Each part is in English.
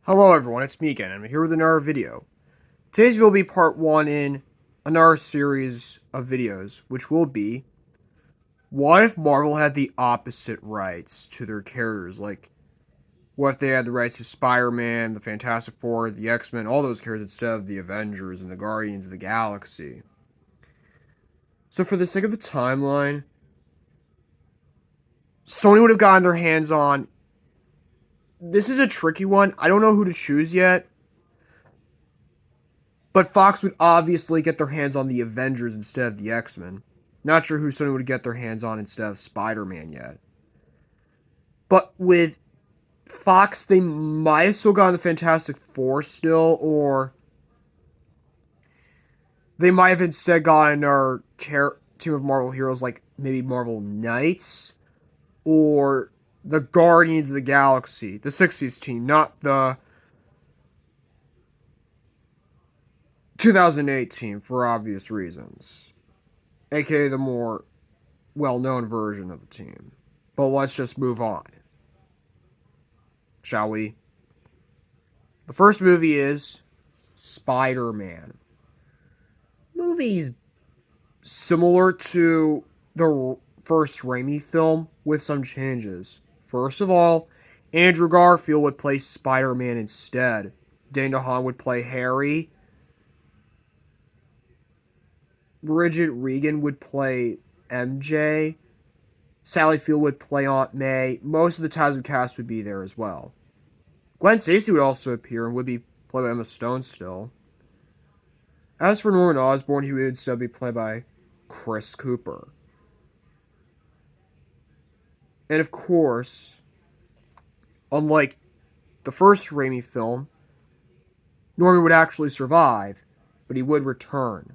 Hello everyone, it's me again. I'm here with another video. Today's video will be part 1 in another series of videos, which will be, what if Marvel had the opposite rights to their characters? Like, what if they had the rights to Spider-Man, the Fantastic Four, the X-Men, all those characters instead of the Avengers and the Guardians of the Galaxy? So for the sake of the timeline, Sony would have gotten their hands on... This is a tricky one. I don't know who to choose yet. But Fox would obviously get their hands on the Avengers instead of the X-Men. Not sure who Sony would get their hands on instead of Spider-Man yet. But with Fox, they might have still gotten the Fantastic Four still, or they might have instead gotten our team of Marvel heroes like maybe Marvel Knights, or the Guardians of the Galaxy, the 60s team, not the 2008 team for obvious reasons. AKA the more well-known version of the team. But let's just move on, shall we? The first movie is Spider-Man. Movie's similar to the first Raimi film with some changes. First of all, Andrew Garfield would play Spider-Man instead. Dane DeHaan would play Harry. Bridget Regan would play MJ. Sally Field would play Aunt May. Most of the Tazoo cast would be there as well. Gwen Stacy would also appear and would be played by Emma Stone still. As for Norman Osborn, he would still be played by Chris Cooper. And of course, unlike the first Raimi film, Norman would actually survive, but he would return.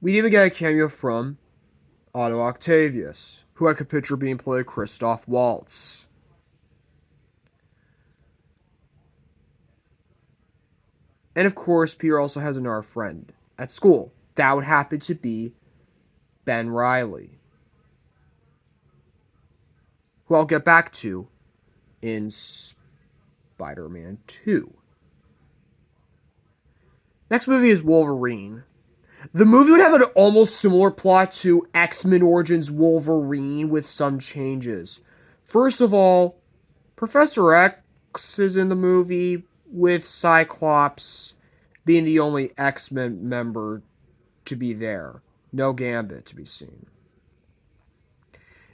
We'd even get a cameo from Otto Octavius, who I could picture being played Christoph Waltz. And of course, Peter also has another friend at school. That would happen to be Ben Reilly, who I'll get back to in Spider-Man 2. Next movie is Wolverine. The movie would have an almost similar plot to X-Men Origins Wolverine with some changes. First of all, Professor X is in the movie, with Cyclops being the only X-Men member to be there. No Gambit to be seen.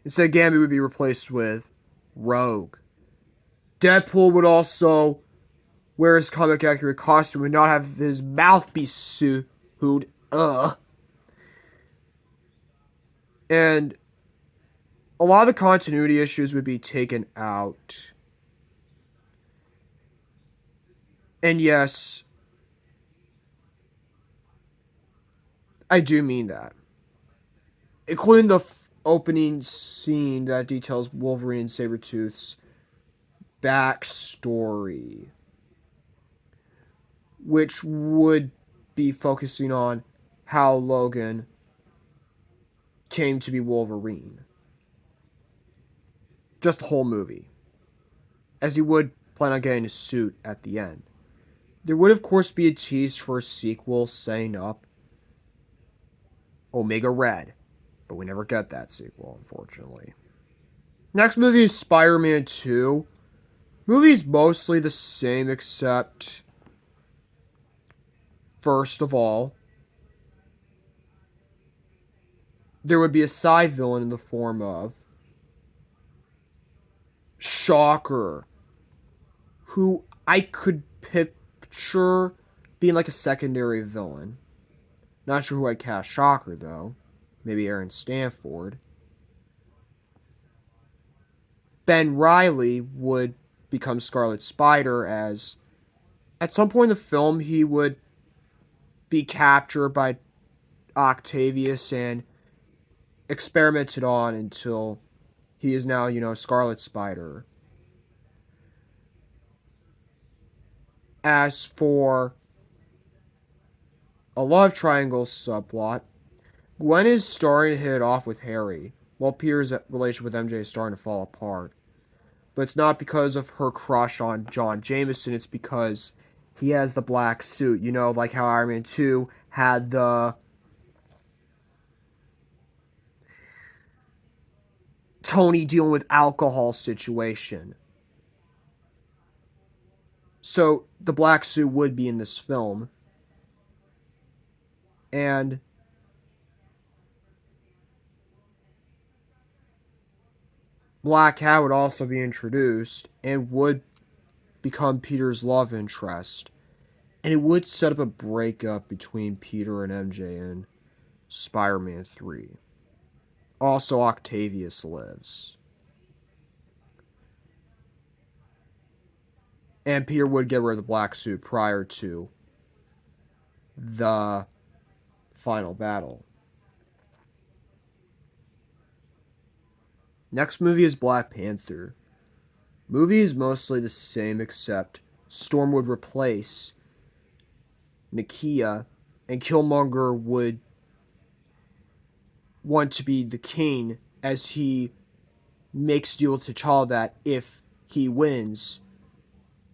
Instead, Gambit would be replaced with Rogue. Deadpool would also wear his comic accurate costume and not have his mouth be sued. And a lot of the continuity issues would be taken out. And yes, I do mean that. Including the opening scene that details Wolverine and Sabretooth's backstory, which would be focusing on how Logan came to be Wolverine. Just the whole movie. As he would plan on getting a suit at the end. There would, of course, be a tease for a sequel setting up Omega Red, but we never get that sequel, unfortunately. Next movie is Spider-Man 2. Movie's mostly the same, except, first of all, there would be a side villain in the form of Shocker, who I could picture being like a secondary villain. Not sure who I'd cast Shocker, though. Maybe Aaron Stanford. Ben Reilly would become Scarlet Spider, as at some point in the film he would be captured by Octavius and experimented on until he is now, Scarlet Spider. As for a love triangle subplot, Gwen is starting to hit it off with Harry, while Peter's relationship with MJ is starting to fall apart. But it's not because of her crush on John Jameson. It's because he has the black suit. You know, like how Iron Man 2 had the Tony dealing with alcohol situation. So the black suit would be in this film. And Black Cat would also be introduced and would become Peter's love interest. And it would set up a breakup between Peter and MJ in Spider-Man 3. Also, Octavius lives. And Peter would get rid of the black suit prior to the final battle. Next movie is Black Panther. Movie is mostly the same, except Storm would replace Nakia, and Killmonger would want to be the king, as he makes a deal with T'Challa that if he wins,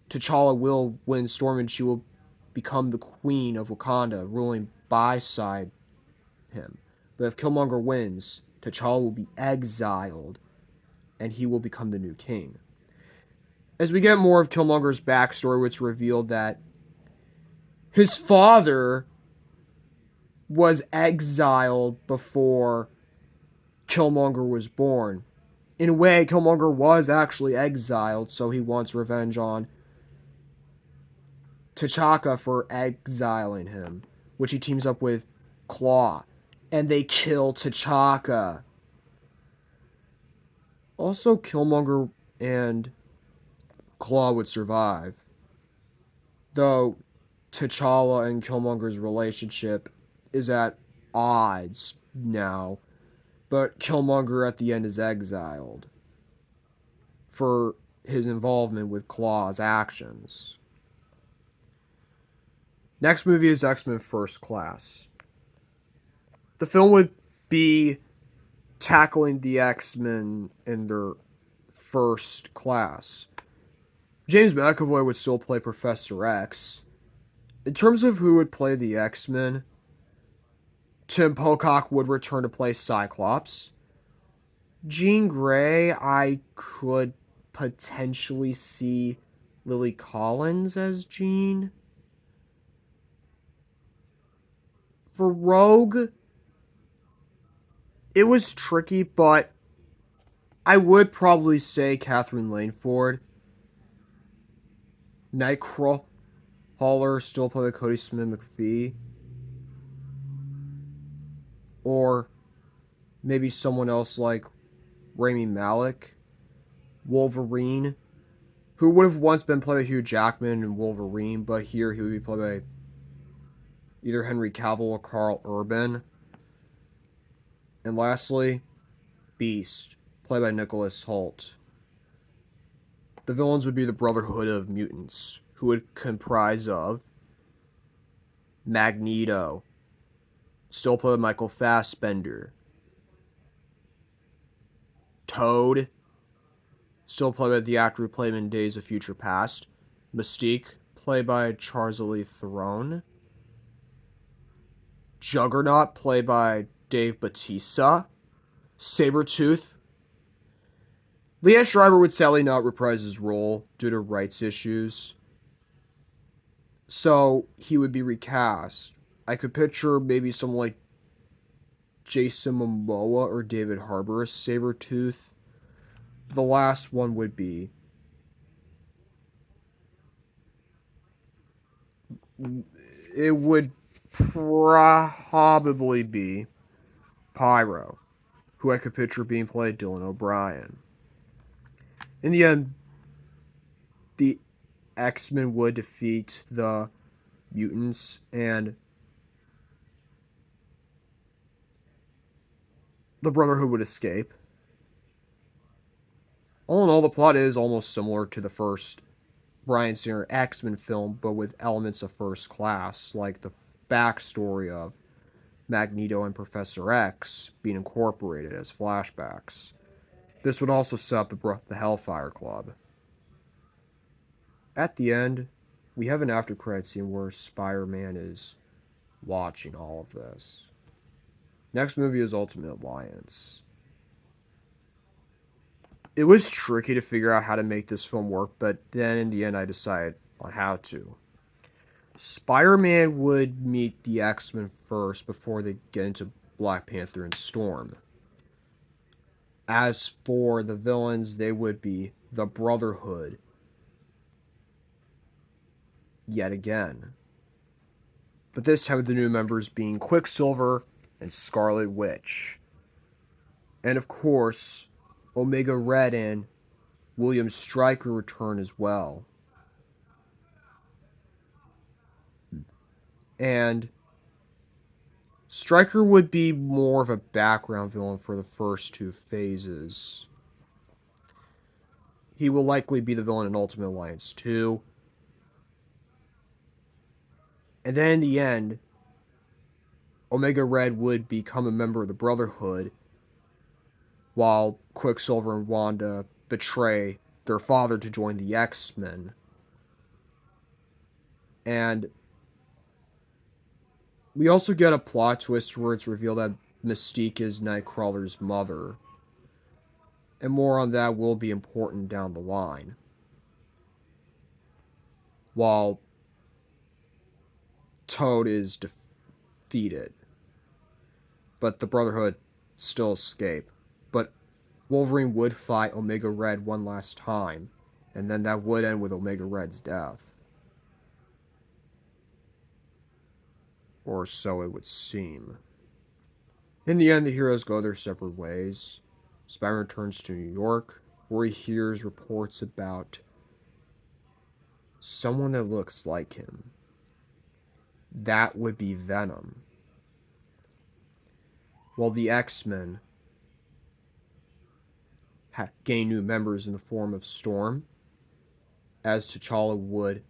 T'Challa will win Storm and she will become the queen of Wakanda, ruling beside him. But if Killmonger wins, T'Challa will be exiled and he will become the new king. As we get more of Killmonger's backstory, it's revealed that his father was exiled before Killmonger was born. In a way, Killmonger was actually exiled, so he wants revenge on T'Chaka for exiling him, which he teams up with Claw, and they kill T'Chaka. Also, Killmonger and Claw would survive, though T'Challa and Killmonger's relationship is at odds now, but Killmonger at the end is exiled for his involvement with Claw's actions. Next movie is X-Men First Class. The film would be tackling the X-Men in their first class. James McAvoy would still play Professor X. In terms of who would play the X-Men, Tim Pocock would return to play Cyclops. Jean Grey, I could potentially see Lily Collins as Jean. For Rogue, it was tricky, but I would probably say Catherine Langford. Nightcrawler, still played by Cody Smith McPhee. Or maybe someone else like Rami Malek. Wolverine, who would have once been played by Hugh Jackman in Wolverine, but here he would be played by either Henry Cavill or Carl Urban. And lastly, Beast, played by Nicholas Hoult. The villains would be the Brotherhood of Mutants, who would comprise of Magneto, still played by Michael Fassbender. Toad, still played by the actor who played him in Days of Future Past. Mystique, played by Charlize Theron. Juggernaut, played by Dave Bautista. Sabretooth. Liev Schreiber would sadly not reprise his role due to rights issues, so he would be recast. I could picture maybe someone like Jason Momoa or David Harbour as Sabretooth. The last one would be it would probably be Pyro, who I could picture being played Dylan O'Brien. In the end, the X-Men would defeat the mutants and the Brotherhood would escape. All in all, the plot is almost similar to the first Bryan Singer X-Men film, but with elements of First Class, like the backstory of Magneto and Professor X being incorporated as flashbacks. This would also set up the Hellfire Club. At the end, we have an after credit scene where Spider-Man is watching all of this. Next movie is Ultimate Alliance. It was tricky to figure out how to make this film work, but then in the end I decided on how to. Spider-Man would meet the X-Men first before they get into Black Panther and Storm. As for the villains, they would be the Brotherhood yet again. But this time the new members being Quicksilver and Scarlet Witch. And of course, Omega Red and William Stryker return as well. And Stryker would be more of a background villain for the first two phases. He will likely be the villain in Ultimate Alliance 2. And then in the end, Omega Red would become a member of the Brotherhood, while Quicksilver and Wanda betray their father to join the X-Men. And we also get a plot twist where it's revealed that Mystique is Nightcrawler's mother. And more on that will be important down the line. While Toad is defeated, but the Brotherhood still escape. But Wolverine would fight Omega Red one last time, and then that would end with Omega Red's death. Or so it would seem. In the end, the heroes go their separate ways. Spider-Man returns to New York, where he hears reports about someone that looks like him. That would be Venom. While the X-Men gain new members in the form of Storm, as T'Challa would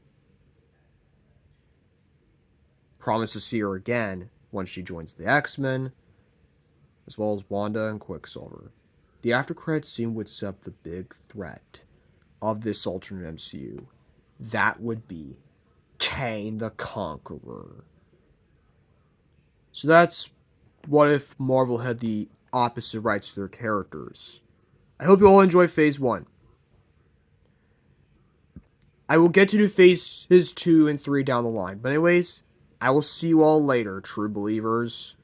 promise to see her again once she joins the X-Men, as well as Wanda and Quicksilver. The after-credits scene would set up the big threat of this alternate MCU. That would be Kang the Conqueror. So that's what if Marvel had the opposite rights to their characters. I hope you all enjoy Phase 1. I will get to do Phases 2 and 3 down the line. But anyways, I will see you all later, true believers.